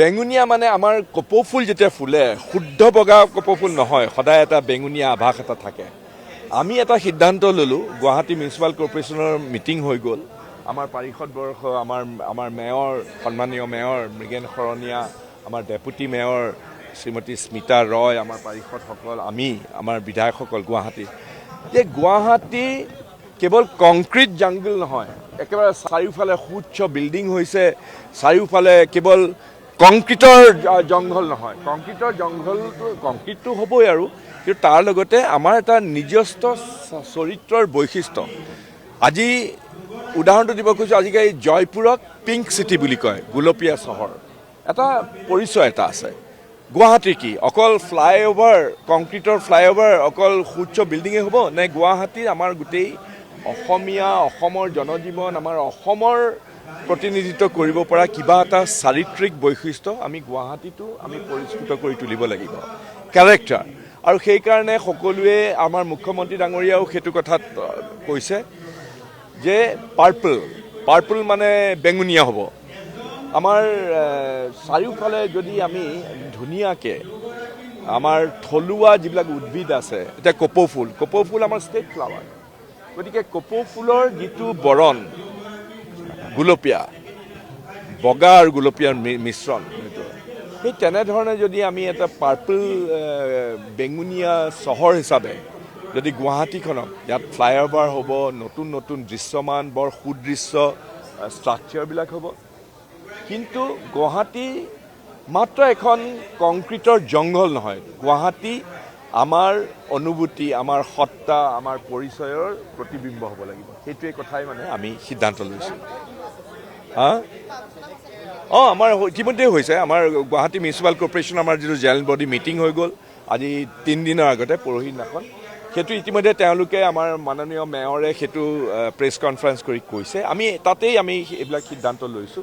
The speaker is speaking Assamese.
বেঙুনীয়া মানে আমাৰ কপৌফুল যেতিয়া ফুলে শুদ্ধ বগা কপৌফুল নহয়, সদায় এটা বেঙুনীয়া আভাস এটা থাকে। আমি এটা সিদ্ধান্ত ল'লোঁ, গুৱাহাটী মিউনিচিপাল কৰ্পৰেশ্যনৰ মিটিং হৈ গ'ল। আমাৰ পাৰিষদবৰ্ষ, আমাৰ মেয়ৰ, সন্মানীয় মেয়ৰ মৃগেন শৰণীয়া, আমাৰ ডেপুটি মেয়ৰ শ্ৰীমতী স্মিতা ৰয়, আমাৰ পাৰিষদসকল, আমি আমাৰ বিধায়কসকল গুৱাহাটী, যে গুৱাহাটী কেৱল কংক্ৰিট জাংগল নহয়, একেবাৰে চাৰিওফালে সুউচ্চ বিল্ডিং হৈছে, চাৰিওফালে কেৱল কংক্ৰিটৰ জংঘল নহয়, কংক্ৰিটৰ জংঘলটো কংক্ৰিটটো হ'বই আৰু, কিন্তু তাৰ লগতে আমাৰ এটা নিজস্ব চৰিত্ৰৰ বৈশিষ্ট্য। আজি উদাহৰণটো দিব খুজিছোঁ, আজিকালি জয়পুৰক পিংক চিটি বুলি কয়, গোলপীয়া চহৰ, এটা পৰিচয় এটা আছে। গুৱাহাটীৰ কি অকল ফ্লাইঅভাৰ, কংক্ৰিটৰ ফ্লাইঅভাৰ, অকল সুউচ্চ বিল্ডিঙে হ'ব নে? গুৱাহাটীৰ আমাৰ গোটেই অসমীয়া, অসমৰ জনজীৱন, আমাৰ অসমৰ প্ৰতিনিধিত্ব কৰিব পৰা কিবা এটা চাৰিত্ৰিক বৈশিষ্ট্য আমি গুৱাহাটীতো আমি পৰিস্ফুট কৰি তুলিব লাগিব, কেৰেক্টাৰ। আৰু সেইকাৰণে সকলোৱে, আমাৰ মুখ্যমন্ত্ৰী ডাঙৰীয়াও সেইটো কথাত কৈছে যে পাৰ্পল মানে বেঙুনীয়া হ'ব। আমাৰ চাৰিওফালে যদি আমি ধুনীয়াকৈ আমাৰ থলুৱা যিবিলাক উদ্ভিদ আছে, এতিয়া কপৌফুল আমাৰ ষ্টেট ফ্লাৱাৰ, গতিকে কপৌফুলৰ যিটো বৰণ গুলপীয়া, বগা আৰু গুলপীয়াৰ মিশ্ৰণ, সেই তেনেধৰণে যদি আমি এটা পাৰ্পল বেঙুনীয়া চহৰ হিচাপে যদি গুৱাহাটীখনক, ইয়াত ফ্লাইঅভাৰ হ'ব, নতুন নতুন দৃশ্যমান বৰ সুদৃশ্য ষ্ট্ৰাকচাৰবিলাক হ'ব, কিন্তু গুৱাহাটী মাত্ৰ এখন কংক্ৰিটৰ জংঘল নহয়, গুৱাহাটী আমাৰ অনুভূতি, আমাৰ সত্তা, আমাৰ পৰিচয়ৰ প্ৰতিবিম্ব হ'ব লাগিব। সেইটোৱে কথাই মানে আমি সিদ্ধান্ত লৈছোঁ। আমাৰ ইতিমধ্যে হৈছে, আমাৰ গুৱাহাটী মিউনিচিপাল কৰ্পৰেশ্যন, আমাৰ যিটো জেনেৰেল বডি মিটিং হৈ গ'ল আজি 3 দিনৰ আগতে, পৰহি দিনাখন। সেইটো ইতিমধ্যে তেওঁলোকে, আমাৰ মাননীয় মেয়ৰে সেইটো প্ৰেছ কনফাৰেঞ্চ কৰি কৈছে। আমি তাতেই এইবিলাক সিদ্ধান্ত লৈছোঁ।